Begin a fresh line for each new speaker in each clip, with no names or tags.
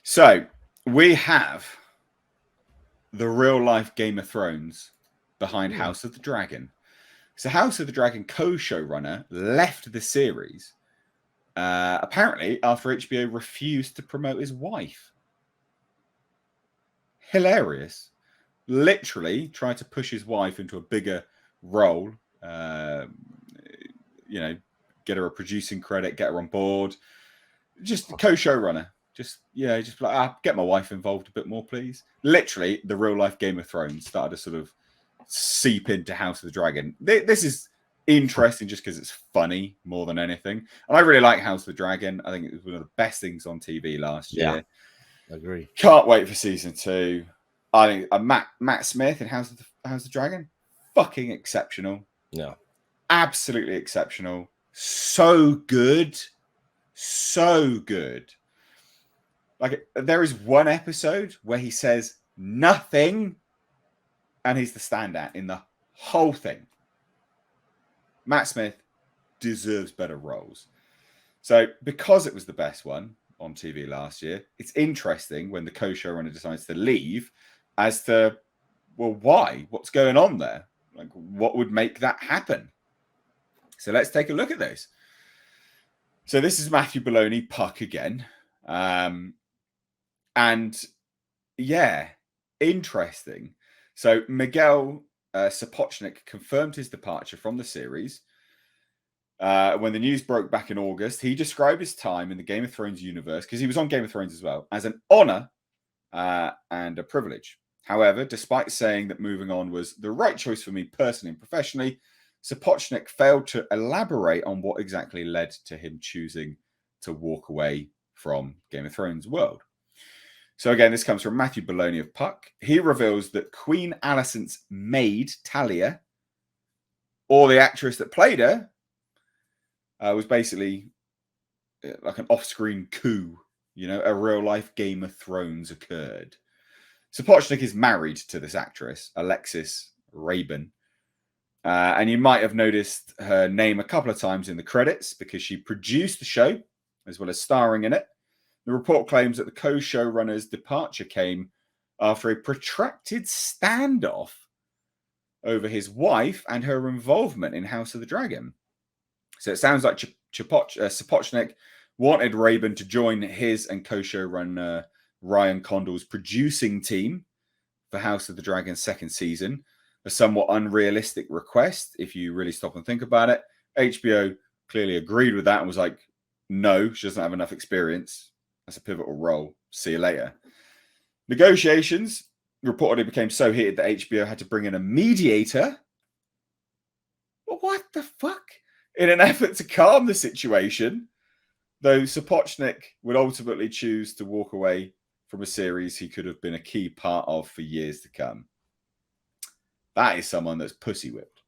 So we have the real life Game of Thrones behind House of the Dragon. So House of the Dragon co-showrunner left the series apparently after HBO refused to promote his wife. Hilarious. Literally tried to push his wife into a bigger role. Get her a producing credit, get her on board. Just the co-showrunner. Just like, get my wife involved a bit more, please. Literally, the real life Game of Thrones started to sort of seep into House of the Dragon. This is interesting just because it's funny more than anything. And I really like House of the Dragon. I think it was one of the best things on TV last year.
Agree.
Can't wait for season 2. I think Matt Smith in House of the Dragon, fucking exceptional.
Yeah,
absolutely exceptional. So good. Like, there is one episode where he says nothing, and he's the standout in the whole thing. Matt Smith deserves better roles. So, because it was the best one on TV last year, it's interesting when the co-showrunner decides to leave as to, well, why? What's going on there? Like, what would make that happen? So let's take a look at this. So this is Matthew Bologna, Puck again. And yeah, interesting. So Miguel Sapochnik confirmed his departure from the series. When the news broke back in August, he described his time in the Game of Thrones universe, because he was on Game of Thrones as well, as an honor and a privilege. However, despite saying that moving on was the right choice for me personally and professionally, Sapochnik failed to elaborate on what exactly led to him choosing to walk away from Game of Thrones world. So again, this comes from Matthew Bologna of Puck. He reveals that Queen Alicent's maid, Talia, or the actress that played her, was basically like an off-screen coup. A real-life Game of Thrones occurred. Sapochnik is married to this actress, Alexis Rabin. And you might have noticed her name a couple of times in the credits because she produced the show as well as starring in it. The report claims that the co-showrunner's departure came after a protracted standoff over his wife and her involvement in House of the Dragon. So it sounds like Sapochnik wanted Rabin to join his and co-showrunner Ryan Condal's producing team for House of the Dragon's second season. A somewhat unrealistic request, if you really stop and think about it. HBO clearly agreed with that and was like, no, she doesn't have enough experience. That's a pivotal role. See you later. Negotiations reportedly became so heated that HBO had to bring in a mediator. Well, what the fuck? In an effort to calm the situation, though Sapochnik would ultimately choose to walk away from a series he could have been a key part of for years to come. That is someone that's pussy whipped.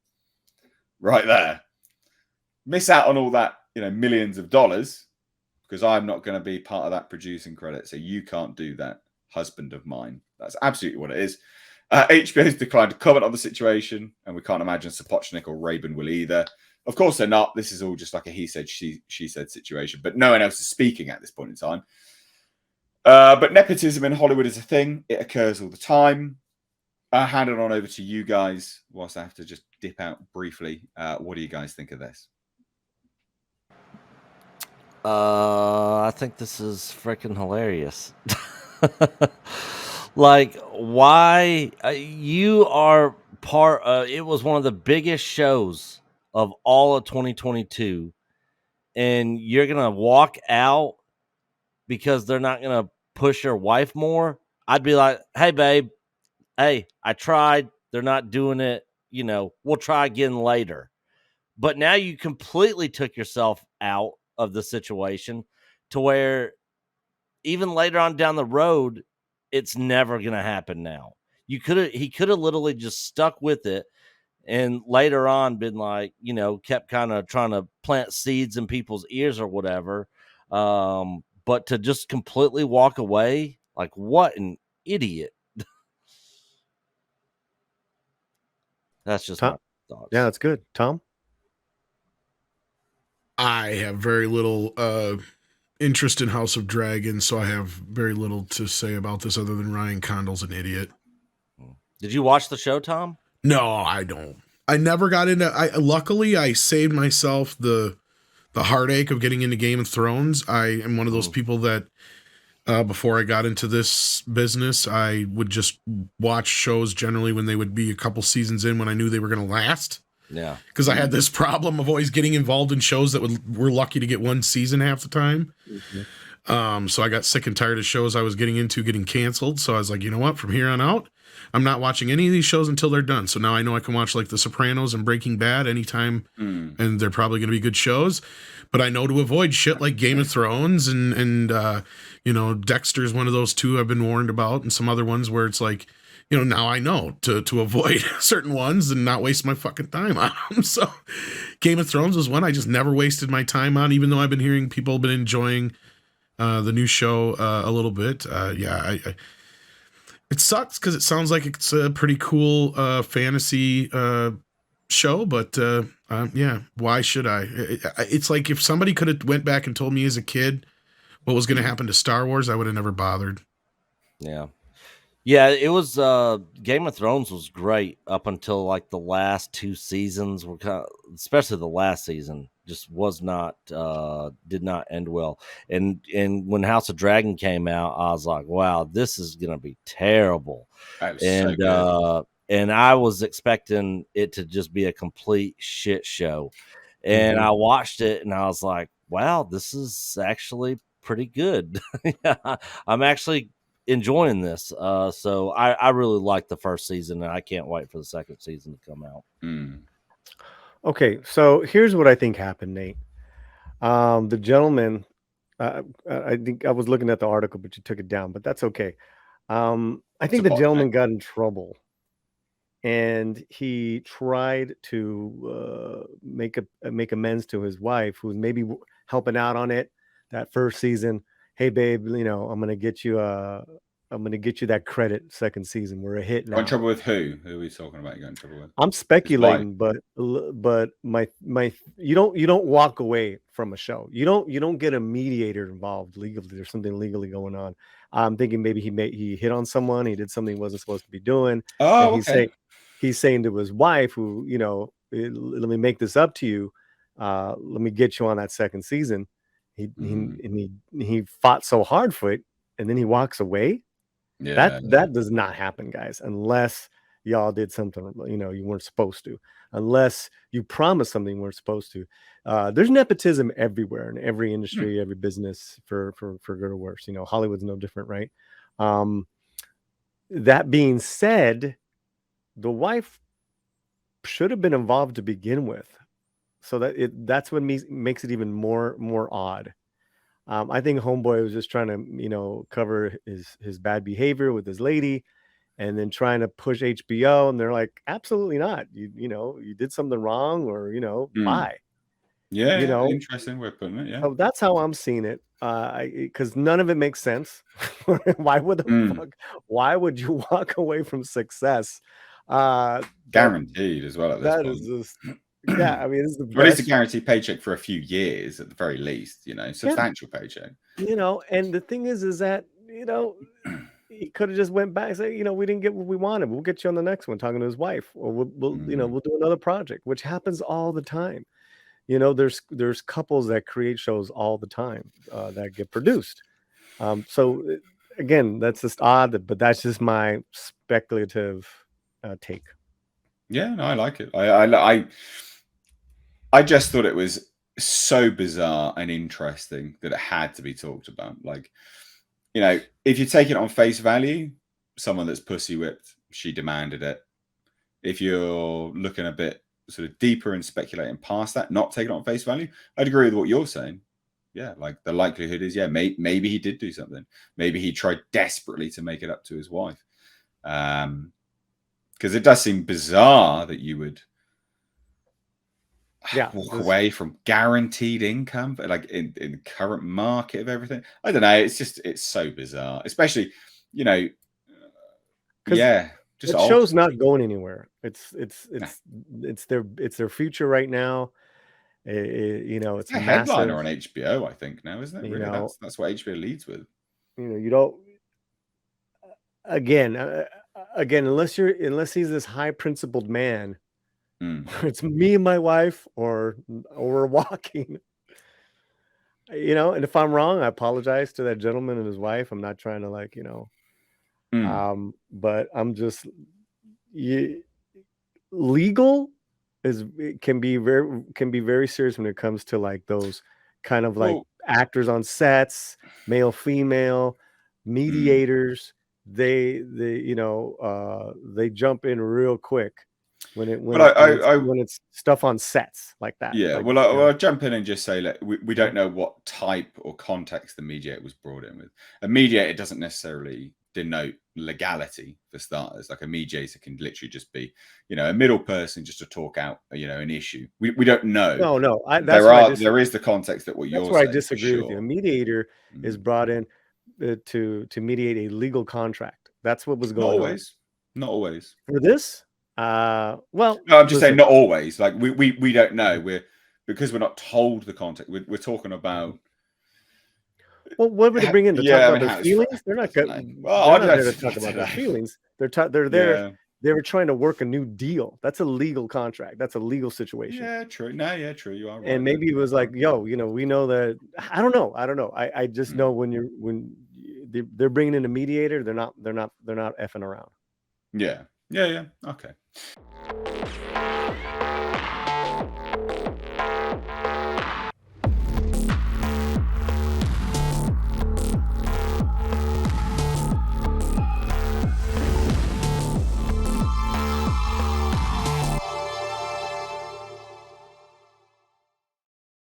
Right there. Miss out on all that, millions of dollars, because I'm not going to be part of that producing credit, so you can't do that, husband of mine. That's absolutely what it is. HBO has declined to comment on the situation, and we can't imagine Sapochnik or Rabin will either. Of course they're not. This is all just like a he said, she said situation, but no one else is speaking at this point in time. But nepotism in Hollywood is a thing. It occurs all the time. I'll hand it on over to you guys whilst I have to just dip out briefly. What do you guys think of this?
I think this is freaking hilarious. Like, why you are part it was one of the biggest shows of all of 2022, and you're gonna walk out because they're not gonna push your wife more. I'd be like, hey babe, hey, I tried, they're not doing it, we'll try again later. But now you completely took yourself out of the situation to where even later on down the road, it's never going to happen now. He could have literally just stuck with it and later on been like, kept kind of trying to plant seeds in people's ears or whatever. But to just completely walk away, like, what an idiot. That's just my thoughts.
Yeah, that's good. Tom?
I have very little
interest in House of Dragons, so I have very little to say about this other than Ryan Condal's an idiot.
Did you watch the show, Tom?
No, I don't. I never got into. I luckily I saved myself the heartache of getting into Game of Thrones. I am one of those
Mm,
people that before I got into this business, I would just watch shows generally when they would be a couple seasons in when I knew they were going to last.
yeah.
Because I had this problem of always getting involved in shows that were lucky to get one season half the time.
Mhm.
So I got sick and tired of shows I was getting into getting canceled. So I was like, you know what? From here on out, I'm not watching any of these shows until they're done. So now I know I can watch like The Sopranos and Breaking Bad anytime,
Mm.
and they're probably going to be good shows. But I know to avoid shit like Game of Thrones and you know, Dexter's one of those two I've been warned about, and some other ones where it's like, you know, now I know to avoid certain ones and not waste my fucking time on them. So Game of Thrones was one I just never wasted my time on, even though I've been hearing people have been enjoying the new show a little bit. It sucks because it sounds like it's a pretty cool fantasy show, but yeah, why should I? It's like if somebody could have went back and told me as a kid what was going to happen to Star Wars, I would have never bothered.
Yeah. Yeah, it was Game of Thrones was great up until like the last two seasons were kind of, especially the last season just was not did not end well. And when House of Dragon came out, I was like, wow, this is going to be terrible.
That was so
And
good.
and I was expecting it to just be a complete shit show. And I
Mhm.
watched it and I was like, wow, this is actually pretty good. Yeah, I'm actually enjoying this. So I really like the first season, and I can't wait for the second season to come out.
Mm.
Okay, so here's what I think happened, Nate. The gentleman, I think I was looking at the article, but you took it down, but that's okay. I think the
Sapochnik.
gentleman got in trouble and he tried to make amends to his wife, who was maybe helping out on it that first season. Hey, babe, you know I'm gonna get you that credit second season. We're a hit
Got in
now.
trouble with who? Who are we talking about? You got in trouble with
I'm
his wife.
speculating, but my you don't walk away from a show. You don't get a mediator involved legally. There's something legally going on. I'm thinking maybe he hit on someone. He did something he wasn't supposed to be doing, and
Oh, okay.
he's saying to his wife, who let me make this up to you. Let me get you on that second season.
Mm.
He fought so hard for it, and then he walks away.
Yeah.
That does not happen, guys, unless y'all did something you weren't supposed to, unless you promised something you weren't supposed to. There's nepotism everywhere in every
Hmm.
industry, every business, for good or worse. Hollywood's no different, right? Um, that being said, the wife should have been involved to begin with, so that's what makes it even more odd. I think Homeboy was just trying to, cover his bad behavior with his lady, and then trying to push HBO, and they're like, absolutely not. You did something wrong, or
Mm.
bye.
Yeah,
You
yeah.
know,
Interesting way of putting it. Yeah.
so that's how I'm seeing it. Because none of it makes sense. Why would the
Mm.
fuck? Why would you walk away from success? That
Guaranteed as well at this
that is
point.
just, yeah. I mean, it's the
Or at least a
best.
guaranteed paycheck for a few years at the very least,
Yeah,
substantial paycheck.
and the thing is that he could have just went back and said, we didn't get what we wanted. We'll get you on the next one, talking to his wife, or
Mm.
we'll do another project, which happens all the time. There's couples that create shows all the time that get produced. Again, that's just odd, but that's just my speculative take.
Yeah, no, I like it. I just thought it was so bizarre and interesting that it had to be talked about. Like, if you take it on face value, someone that's pussy whipped, she demanded it. If you're looking a bit sort of deeper and speculating past that, not taking it on face value, I'd agree with what you're saying. Yeah, like the likelihood is, yeah, maybe he did do something. Maybe he tried desperately to make it up to his wife. Because it does seem bizarre that you would
Yeah,
walk away from guaranteed income, like in the current market of everything. I don't know. It's so bizarre, especially, you know,
because
yeah, just
that
old.
show's not going anywhere. It's
Nah.
it's their future right now. You know,
It's
it's
a
massive.
headliner on HBO, I think now, isn't it?
You
Really,
know,
that's what HBO leads with.
you know, you don't. Again, unless he's this high principled man, it's me and my wife, or we're walking. You know, and if I'm wrong, I apologize to that gentleman and his wife. I'm not trying to, like, you know, but I'm just legal can be very serious when it comes to like those kind of like actors on sets, male, female, mediators. They you know, they jump in real quick when it's stuff on sets like that.
Yeah,
like,
well, I'll jump in and just say, like, we don't know what type or context the mediator was brought in with. A mediator doesn't necessarily denote legality, for starters. Like, a mediator can literally just be, you know, a middle person just to talk out, you know, an issue. We don't know.
No,
There is the context that what you're saying.
That's where I disagree with you. A mediator is brought in to mediate a legal contract. That's what was going on.
Not always.
For this, well,
no, I'm just saying not always. Like, we don't know. Because we're not told the context. We're talking about.
Well, what would they bring in to talk about their feelings? They're not there to talk about their feelings. They're there. They were trying to work a new deal. That's a legal contract. That's a legal situation.
Yeah, true. No, yeah, true. You are right.
And maybe it was like, yo, you know, we know that. I don't know. I just know when they're bringing in a mediator, they're not effing around.
Yeah. Okay.